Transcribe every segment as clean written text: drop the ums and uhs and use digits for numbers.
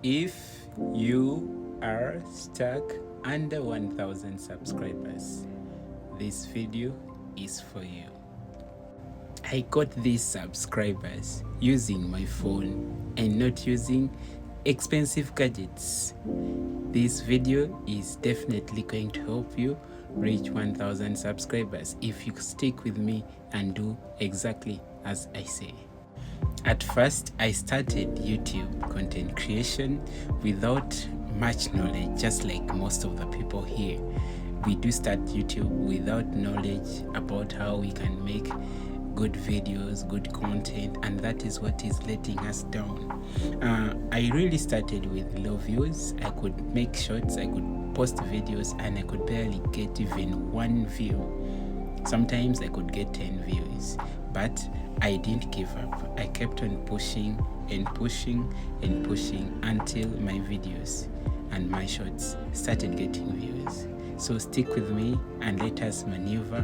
If you are stuck under 1000 subscribers, this video is for you. I got these subscribers using my phone and not using expensive gadgets. This video is definitely going to help you reach 1000 subscribers if you stick with me and do exactly as I say. At first, I started YouTube content creation without much knowledge, just like most of the people here. We do start YouTube without knowledge about how we can make good videos, good content, and that is what is letting us down. I really started with low views. I could make shorts, I could post videos, and I could barely get even 1 view. Sometimes I could get 10 views, but I didn't give up. I kept on pushing and pushing and pushing until my videos and my shorts started getting views. So stick with me and let us maneuver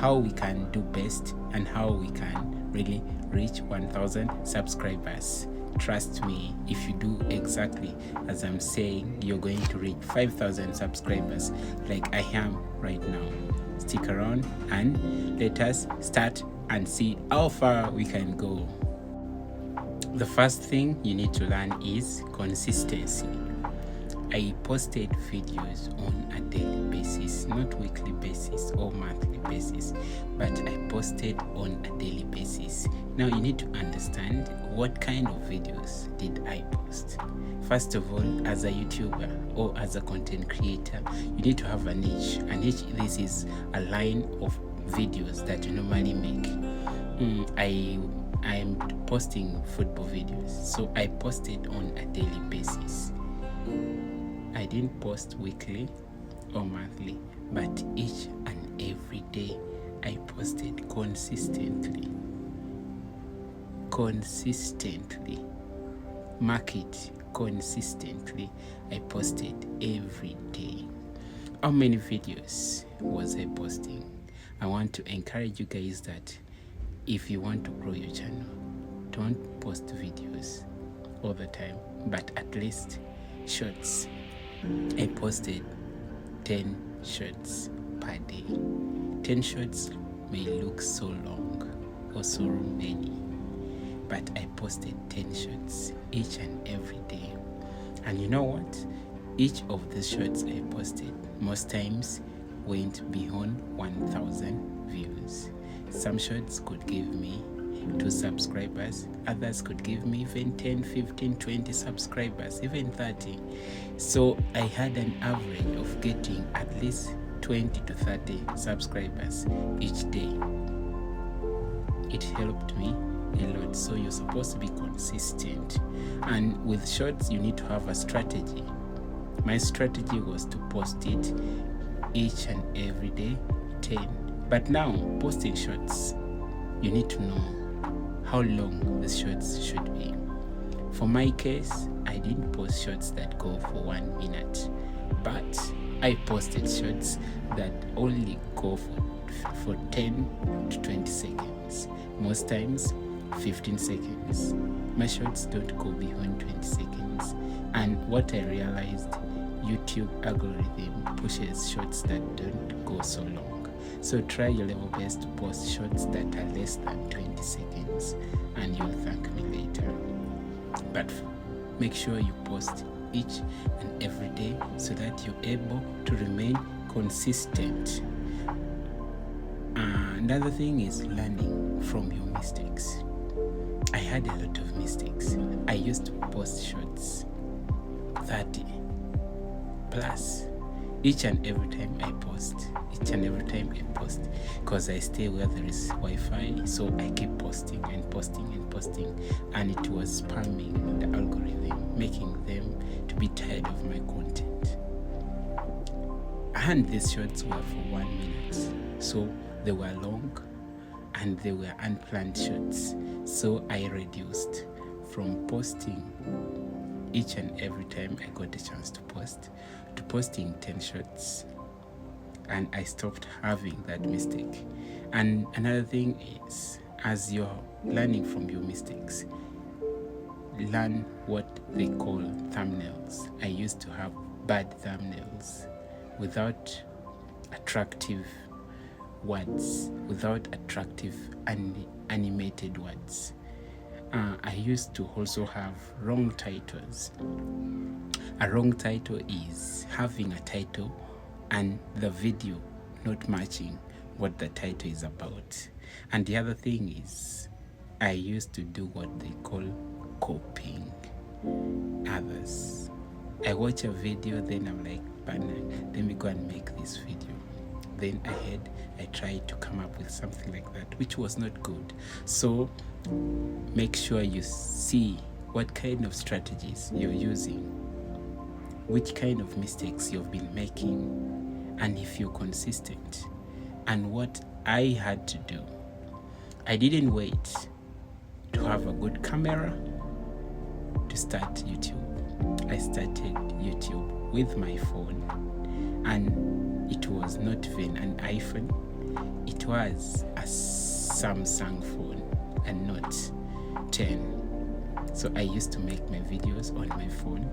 how we can do best and how we can really reach 1000 subscribers. Trust me, if you do exactly as I'm saying, you're going to reach 5000 subscribers like I am right now. Stick around and let us start and see how far we can go. The first thing you need to learn is consistency. I posted videos on a daily basis, not weekly basis or monthly basis, but I posted on a daily basis. Now you need to understand what kind of videos did I post. First of all, as a YouTuber or as a content creator, you need to have a niche. A niche, this is a line of videos that you normally make. I'm posting football videos, so I posted on a daily basis. I didn't post weekly or monthly, but each and every day I posted consistently. Mark it, consistently. I posted every day. How many videos was I posting? I want to encourage you guys that if you want to grow your channel, don't post videos all the time, but at least shorts. I posted 10 shorts per day. 10 shorts may look so long or so many, but I posted 10 shorts each and every day. And you know what? Each of the shorts I posted most times went beyond 1000 views. Some shorts could give me 2 subscribers, others could give me even 10, 15, 20 subscribers, even 30. So I had an average of getting at least 20 to 30 subscribers each day. It helped me a lot. So you're supposed to be consistent, and with shorts you need to have a strategy. My strategy was to post it each and every day, 10. But now posting shorts, you need to know how long the shorts should be. For my case, I didn't post shorts that go for 1 minute, but I posted shorts that only go for 10 to 20 seconds. Most times 15 seconds. My shorts don't go beyond 20 seconds. And what I realized, YouTube algorithm pushes shorts that don't go so long. So try your level best to post shorts that are less than 20 seconds and you'll thank me later. But make sure you post each and every day so that you're able to remain consistent. Another thing is learning from your mistakes. I had a lot of mistakes. I used to post shorts 30 plus each and every time I post, because I stay where there is Wi-Fi, so I keep posting and posting and posting, and it was spamming the algorithm, making them to be tired of my content. And these shorts were for 1 minute, so they were long and they were unplanned shorts. So I reduced from posting each and every time I got a chance to post to posting 10 shorts, and I stopped having that mistake. And another thing is, as you're learning from your mistakes, learn what they call thumbnails. I used to have bad thumbnails without attractive words, without attractive animated words. I used to also have wrong titles. A wrong title is having a title and the video not matching what the title is about. And the other thing is, I used to do what they call copying others. I watch a video, then I'm like, let me go and make this video. Then I tried to come up with something like that, which was not good. So make sure you see what kind of strategies you're using, which kind of mistakes you've been making, and if you're consistent. And what I had to do, I didn't wait to have a good camera to start YouTube. I started YouTube with my phone, and it was not even an iPhone, it was a Samsung phone, a Note 10. So I used to make my videos on my phone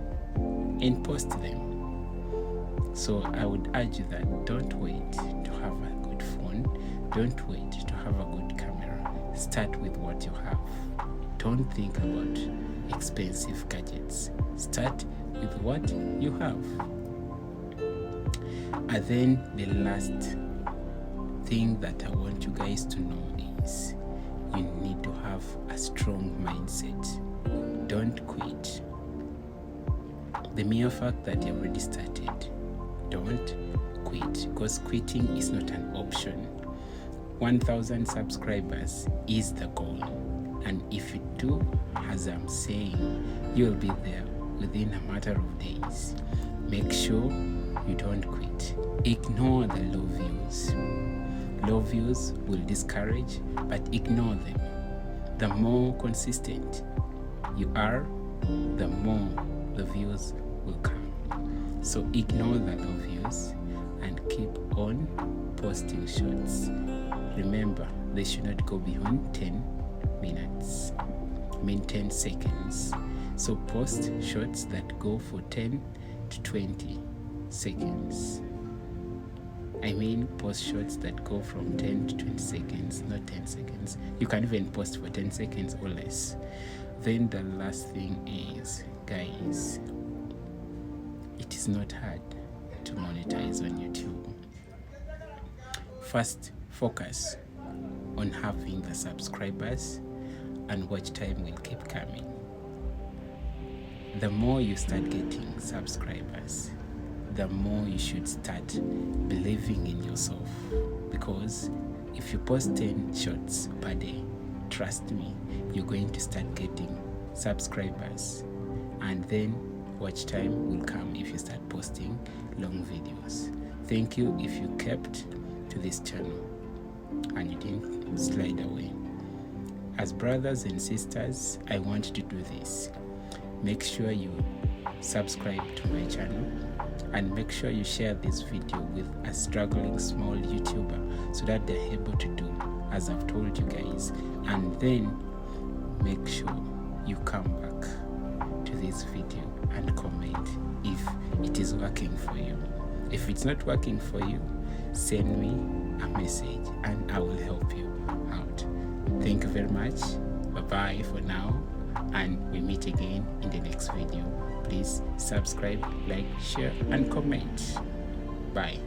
and post them. So I would urge you that don't wait to have a good phone, don't wait to have a good camera. Start with what you have. Don't think about expensive gadgets. Start with what you have. And then the last thing that I want you guys to know is you need to have a strong mindset. Don't quit. The mere fact that you already started, don't quit, because quitting is not an option. 1,000 subscribers is the goal, and if you do as I'm saying, you'll be there within a matter of days. Make sure you don't quit. Ignore the low views. Low views will discourage, but ignore them. The more consistent you are, the more the views will come. So ignore the low views and keep on posting shorts. Remember, they should not go beyond 10 minutes. I mean 10 seconds. So post shorts that go for 10 to 20 seconds. I mean post shorts that go from 10 to 20 seconds, not 10 seconds. You can even post for 10 seconds or less. Then the last thing is, guys, it is not hard to monetize on YouTube. First, focus on having the subscribers, and watch time will keep coming. The more you start getting subscribers, the more you should start believing in yourself, because if you post 10 shorts per day, trust me, you're going to start getting subscribers, and then watch time will come if you start posting long videos. Thank you if you kept to this channel and you didn't slide away. As brothers and sisters, I want you to do this. Make sure you subscribe to my channel, and make sure you share this video with a struggling small YouTuber so that they're able to do as I've told you guys. And then make sure you come back to this video and comment if it is working for you. If it's not working for you, send me a message and I will help you out. Thank you very much. Bye-bye for now, and we meet again in the next video. Please subscribe, like, share, and comment. Bye.